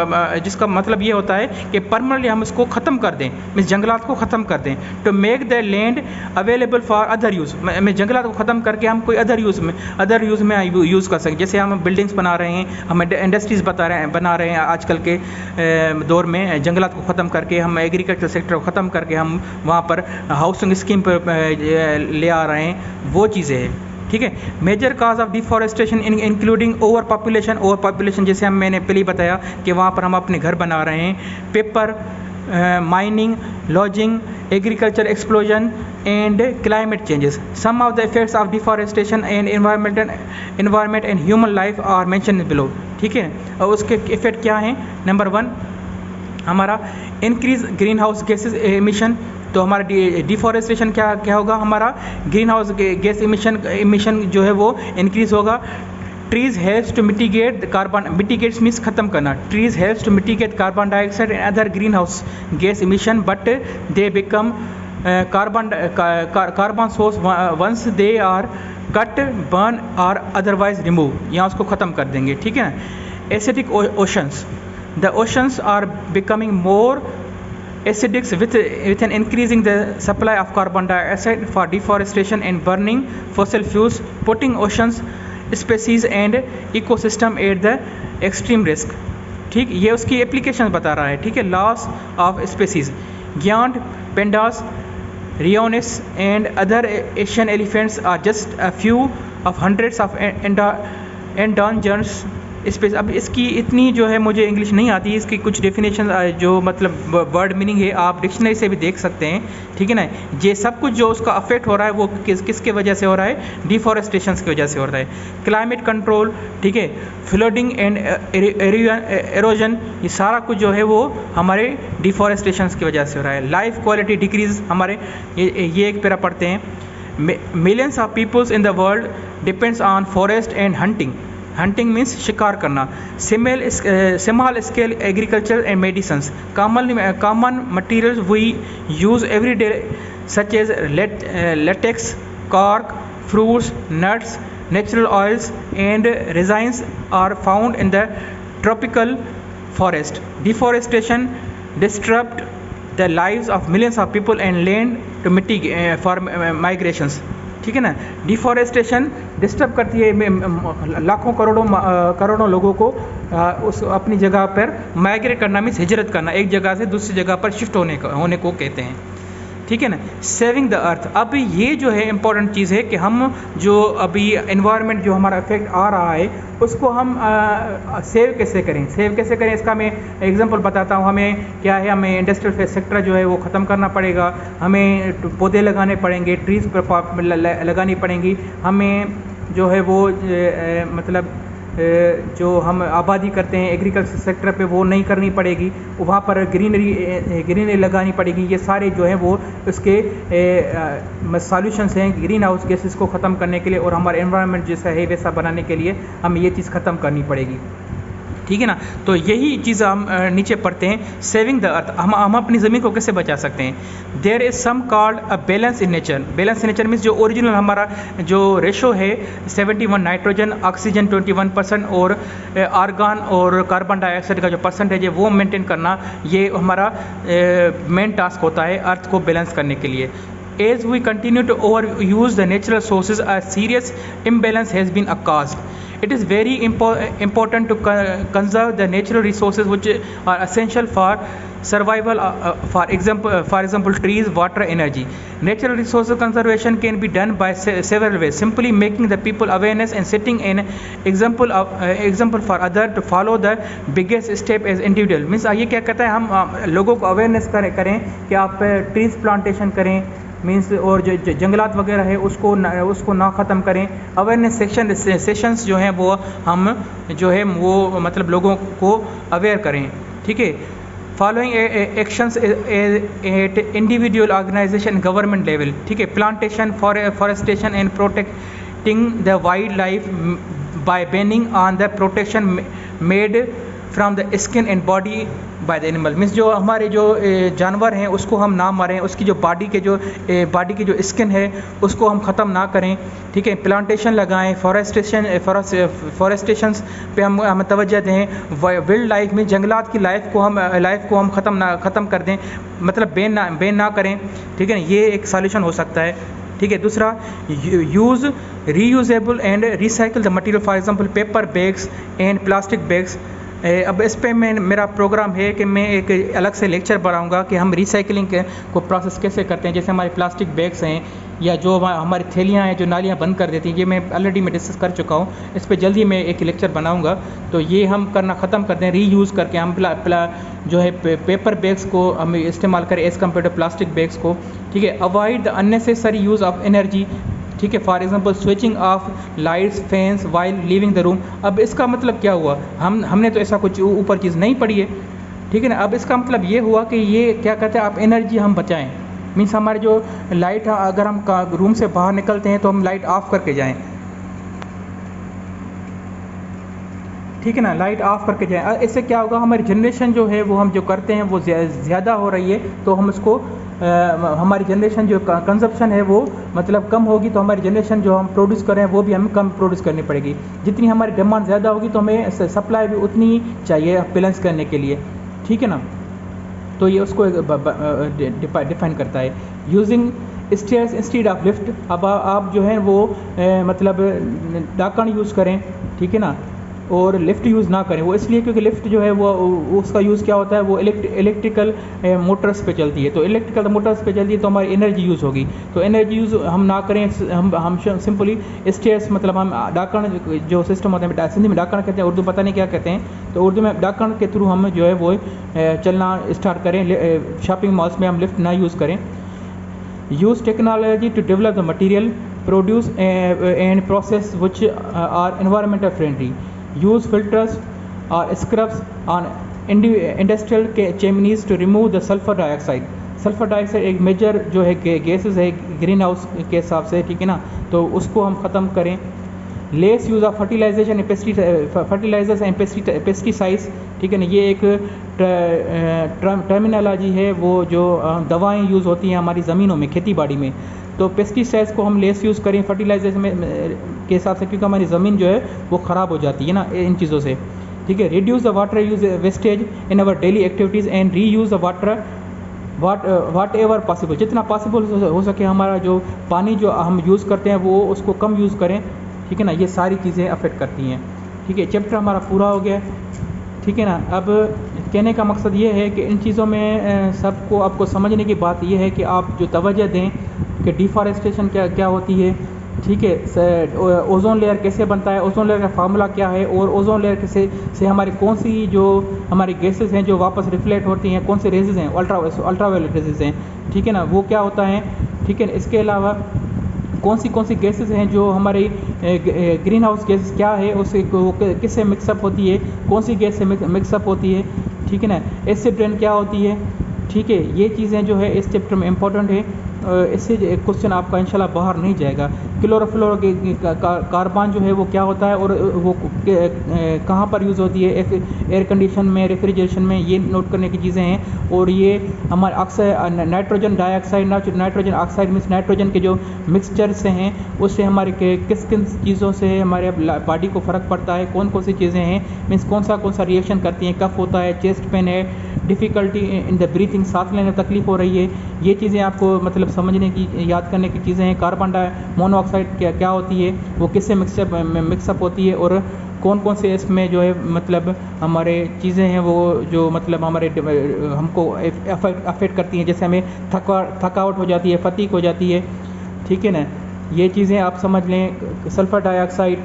जिसका मतलब ये होता है कि परमानेंटली हम इसको ख़त्म कर दें, मीन्स जंगलात को ख़त्म कर दें, to make the land available for other use. में जंगलात को ख़त्म करके हम कोई अदर यूज़ में यूज़ कर सकें। जैसे हम बिल्डिंग्स बना रहे हैं, हम इंडस्ट्रीज़ बना रहे हैं आजकल के दौर में, जंगलात को ख़त्म करके हम एग्रीकल्चर सेक्टर को ख़त्म करके हम वहाँ पर हाउसिंग स्कीम पर ले आ रहे हैं, वो चीज़ें हैं। ठीक है, major cause of deforestation including over population जैसे मैंने पहले ही बताया कि वहाँ पर हम अपने घर बना रहे हैं, paper mining, logging, agriculture explosion and climate changes. Some of the effects of deforestation and environment and human life are mention below. ठीक है, और उसके इफेक्ट क्या हैं? नंबर 1 हमारा increase green house gases emission. तो हमारा डिफॉरेस्टेशन क्या होगा, हमारा ग्रीन हाउस गैस इमिशन जो है वो इंक्रीज़ होगा। Trees helps to mitigate carbon, mitigates means ख़त्म करना, trees helps to mitigate carbon dioxide and other green house gas emission, but they become carbon source once they are cut, burn और otherwise remove. यहाँ उसको ख़त्म कर देंगे। ठीक है ना। Acidic oceans, the oceans are becoming more acidic with an increasing the supply of carbon dioxide for deforestation and burning fossil fuels, putting oceans species and ecosystem at the extreme risk. ठीक, ये उसकी application बता रहा है। ठीक है, loss of species, giant, pandas, rhinos and other Asian elephants are just a few of hundreds of endangered species. अब इसकी इतनी जो है मुझे इंग्लिश नहीं आती, इसकी कुछ डेफिनेशन जो मतलब वर्ड मीनिंग है आप डिक्शनरी से भी देख सकते हैं। ठीक है ना। ये सब कुछ जो उसका अफेक्ट हो रहा है वो किसके वजह से हो रहा है? डिफॉरेस्टेशन की वजह से हो रहा है। क्लाइमेट कंट्रोल, ठीक है, फ्लडिंग एंड एरोजन, ये सारा कुछ जो है वो हमारे डिफॉरेस्टेशन की वजह से हो रहा है। लाइफ क्वालिटी डिक्रीज, हमारे ये एक पैरा पढ़ते हैं, millions of peoples in the world depends on forest and hunting. Hunting means शिकार करना। Small scale agriculture and medicines, common materials we use every day such as latex, cork, fruits, nuts, natural oils and resins are found in the tropical forest. Deforestation disturbed the lives of millions of people and land to mitigate for migrations. ठीक है ना। Deforestation disturb करती है लाखों करोड़ों लोगों को उस अपनी जगह पर माइग्रेट करना, मीन्स हिजरत करना, एक जगह से दूसरी जगह पर शिफ्ट होने को कहते हैं। ठीक है ना। सेविंग द अर्थ, अब ये जो है इम्पॉर्टेंट चीज़ है कि हम जो अभी एनवायरनमेंट जो हमारा इफेक्ट आ रहा है उसको हम सेव कैसे करें इसका मैं एग्जांपल बताता हूँ। हमें क्या है, हमें इंडस्ट्रियल सेक्टर जो है वो ख़त्म करना पड़ेगा, हमें पौधे लगाने पड़ेंगे, ट्रीज़ लगानी पड़ेंगी, हमें जो है वो मतलब जो हम आबादी करते हैं एग्रीकल्चर सेक्टर पे वो नहीं करनी पड़ेगी, वहाँ पर ग्रीनरी लगानी पड़ेगी। ये सारे जो हैं वो उसके सॉल्यूशंस हैं ग्रीन हाउस गैसेस को ख़त्म करने के लिए, और हमारा एनवायरनमेंट जैसा है वैसा बनाने के लिए हमें ये चीज़ ख़त्म करनी पड़ेगी। ठीक है ना। तो यही चीज़ हम नीचे पढ़ते हैं, सेविंग द अर्थ, हम अपनी ज़मीन को कैसे बचा सकते हैं। There is some called a balance in nature. Balance in nature means जो ओरिजिनल हमारा जो रेशो है 71 नाइट्रोजन, ऑक्सीजन 21% और आर्गन और कार्बन डाइऑक्साइड का जो परसेंटेज है वो मेंटेन करना, ये हमारा मेन टास्क होता है अर्थ को बैलेंस करने के लिए। As we continue to overuse the natural sources, a serious imbalance has been caused. It is very important to conserve the natural resources which are essential for survival. For example, trees, water, energy. Natural resources conservation can be done by several ways. Simply making the people awareness and setting an example for other to follow the biggest step as individual. Means ये क्या कहता है, हम लोगों को awareness करें कि आप ट्रीज प्लांटेशन करें, मीन्स और जो जंगलात वगैरह है उसको ना ख़त्म करें. अवेयरनेस सेशंस जो हैं वो हम जो है वो मतलब लोगों को अवेयर करें. ठीक है. Following actions at individual organisation government level. ठीक है. Plantation, forestation and protecting the wild life by banning on the protection made from the skin and body by the animal. Means जो हमारे जो जानवर हैं उसको हम ना मारें, उसकी जो बॉडी के जो स्किन है उसको हम ख़त्म ना करें. ठीक है. प्लांटेशन लगाएं, फॉरेस्टेशंस पे हम तवज्जो दें. वाइल्ड लाइफ में जंगलात की लाइफ को हम ख़त्म कर दें, मतलब बैन ना करें. ठीक है. ये एक सॉल्यूशन हो सकता है. ठीक है. दूसरा, use reusable and recycle the material. For example paper bags and plastic bags. अब इस पे मेरा प्रोग्राम है कि मैं एक अलग से लेक्चर बनाऊंगा कि हम रिसाइकलिंग को प्रोसेस कैसे करते हैं. जैसे हमारे प्लास्टिक बैग्स हैं या जो हमारी थैलियाँ हैं जो नालियाँ बंद कर देती हैं, ये मैं ऑलरेडी डिस्कस कर चुका हूँ. इस पे जल्दी मैं एक लेक्चर बनाऊंगा. तो ये हम करना ख़त्म कर दें, रीयूज़ करके हम जो है पेपर बैग्स को हम इस्तेमाल करें as compare to plastic bags को. ठीक है. Avoid the unnecessary use of energy. ठीक है. For example switching off lights, fans while leaving the room. अब इसका मतलब क्या हुआ, हमने तो ऐसा कुछ ऊपर चीज़ नहीं पढ़ी है. ठीक है ना. अब इसका मतलब ये हुआ कि ये क्या कहते हैं, आप एनर्जी हम बचाएं. मीन्स हमारे जो लाइट, अगर हम रूम से बाहर निकलते हैं तो हम लाइट ऑफ करके जाएं. ठीक है ना. लाइट ऑफ करके जाएं. इससे क्या होगा, हमारी जनरेशन जो है वो हम जो करते हैं वो ज़्यादा हो रही है. तो हम उसको हमारी जनरेशन जो कंजप्शन है वो मतलब कम होगी, तो हमारी जनरेशन जो हम प्रोड्यूस कर रहे हैं वो भी हमें कम प्रोड्यूस करनी पड़ेगी. जितनी हमारी डिमांड ज़्यादा होगी तो हमें सप्लाई भी उतनी ही चाहिए बैलेंस करने के लिए. ठीक है ना. तो ये उसको डिफाइन करता है. Using stairs instead of lift. अब आप जो है वो मतलब ढाकन यूज़ करें. ठीक है ना. और लिफ्ट यूज़ ना करें. वो इसलिए क्योंकि लिफ्ट जो है वो उसका यूज़ क्या होता है, वो इलेक्ट्रिकल मोटर्स पे चलती है. तो इलेक्ट्रिकल मोटर्स पे चलती है तो हमारी एनर्जी यूज़ होगी. तो एनर्जी यूज़ हम ना करें. हम सिंपली स्टेयर्स मतलब हम ढाकन जो सिस्टम होता है, सिंधी में ढाकन कहते हैं, उर्दू पता नहीं क्या कहते हैं. तो उर्दू में ढाकन के थ्रू हम जो है वो चलना स्टार्ट करें. शॉपिंग मॉल्स में हम लिफ्ट ना यूज़ करें. Use technology to develop the material produce and process which are environmental friendly. Use filters or scrubs on industrial chimneys to remove the sulfur dioxide. Sulphur dioxide एक major जो है gases है green house के हिसाब से. ठीक है ना. तो उसको हम ख़त्म करें. Less use of fertilisers and pesticides. ठीक है ना. ये एक टर्मिनोलॉजी है वो जो दवाएं यूज़ होती हैं हमारी ज़मीनों में, खेती बाड़ी में. तो पेस्टिसाइड्स को हम लेस यूज़ करें फर्टिलाइजर्स में के हिसाब से, क्योंकि हमारी ज़मीन जो है वो ख़राब हो जाती है ना इन चीज़ों से. ठीक है. Reduce the water use wastage in our daily activities and reuse the water whatever possible. जितना पॉसिबल हो सके हमारा जो पानी जो हम यूज़ करते हैं वो उसको कम यूज़ करें. ठीक है ना. ये सारी चीज़ें अफेक्ट करती हैं. ठीक है. चैप्टर हमारा पूरा हो गया. ठीक है ना. अब कहने का मकसद ये है कि इन चीज़ों में सबको आपको समझने की बात ये है कि आप जो तवज्जो दें कि डिफॉरेस्टेशन क्या होती है. ठीक है. ओजोन लेयर कैसे बनता है, ओजोन लेयर का फार्मूला क्या है, और ओजोन लेयर से हमारी कौन सी जो हमारी गैसेस हैं जो वापस रिफ्लेक्ट होती हैं, कौन से रेजेस हैं, अल्ट्रावायलेट रेजेस हैं. ठीक है ना. वो क्या होता है. ठीक है. इसके अलावा कौन सी गैसेस हैं जो हमारी ग्रीन हाउस गैस क्या है, उससे किससे मिक्सअप होती है, कौन सी गैस से मिक्सअप होती है. ठीक है ना. एसिड रेन क्या होती है. ठीक है. ये चीज़ें जो है इस चैप्टर में इंपॉर्टेंट है. इससे क्वेश्चन आपका इंशाल्लाह बाहर नहीं जाएगा. क्लोरोफ्लोरो कार्बन जो है वो क्या होता है और वो कहाँ पर यूज़ होती है, एयर कंडीशन में, रेफ्रिजरेशन में, ये नोट करने की चीज़ें हैं. और ये हमारे oxide nitrogen dioxide, nitrogen oxide means nitrogen के जो मिक्सचर से हैं उससे हमारे किस किन चीज़ों से हमारे बॉडी को फ़र्क पड़ता है, कौन कौन सी चीज़ें हैं, मीन्स कौन सा रिएक्शन करती हैं, कफ होता है, चेस्ट पेन है, डिफ़िकल्टी इन द ब्रीथिंग, सांस लेने में तकलीफ़ हो रही है. ये चीज़ें आपको मतलब समझने की, याद करने की चीज़ें हैं. कार्बन मोनोऑक्साइड मोनोऑक्साइड क्या होती है, वो किससे मिक्सअप होती है, और कौन कौन से इसमें जो है मतलब हमारे चीज़ें हैं वो जो मतलब हमारे हमको अफेक्ट करती हैं, जैसे हमें थकावट हो जाती है, फटीग हो जाती है, ठीक है ना। ये चीज़ें आप समझ लें, सल्फ़र डाइऑक्साइड,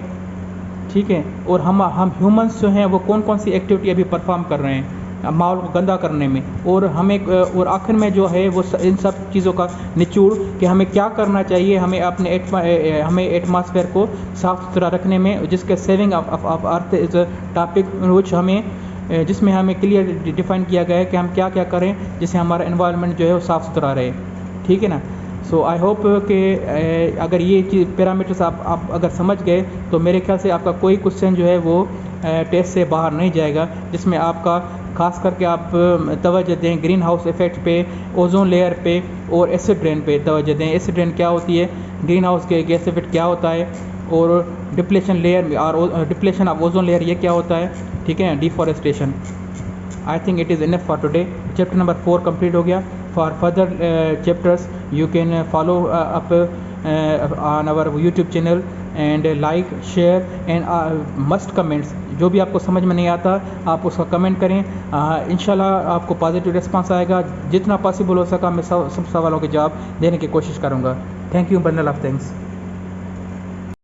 ठीक है। और हम ह्यूमंस जो हैं वो कौन कौन सी एक्टिविटी अभी परफॉर्म कर रहे हैं माहौल को गंदा करने में, और हमें और आखिर में जो है वो इन सब चीज़ों का निचोड़ कि हमें क्या करना चाहिए, हमें अपने हमें एटमॉस्फेयर को साफ़ सुथरा रखने में, जिसके saving of earth is a topic which हमें जिसमें हमें क्लियर डिफाइन किया गया है कि हम क्या क्या करें जिससे हमारा एनवायरनमेंट जो है वो साफ़ सुथरा रहे, ठीक है ना। सो आई होप कि अगर ये चीज़ पैरामीटर्स आप अगर समझ गए तो मेरे ख्याल से आपका कोई क्वेश्चन जो है वो टेस्ट से बाहर नहीं जाएगा, जिसमें आपका खास करके आप तवज्जो दें ग्रीन हाउस इफ़ेक्ट पे, ओजोन लेयर पे और एसिड रेन पे तवज्जो दें। एसिड रेन क्या होती है, ग्रीन हाउस के गैस इफ़ेक्ट क्या होता है, और डिप्लेशन लेयर और डिप्लेशन ऑफ ओजोन लेयर ये क्या होता है, ठीक है, deforestation. I think it is enough for today. Chapter number 4 complete हो गया। For further chapters you can follow up on our YouTube channel and like share and must comments. जो भी आपको समझ में नहीं आता आप उसका कमेंट करें, इंशाल्लाह आपको पॉजिटिव रिस्पांस आएगा। जितना पॉसिबल हो सका मैं सब सवालों के जवाब देने की कोशिश करूँगा। Thank you, bundle of thanks.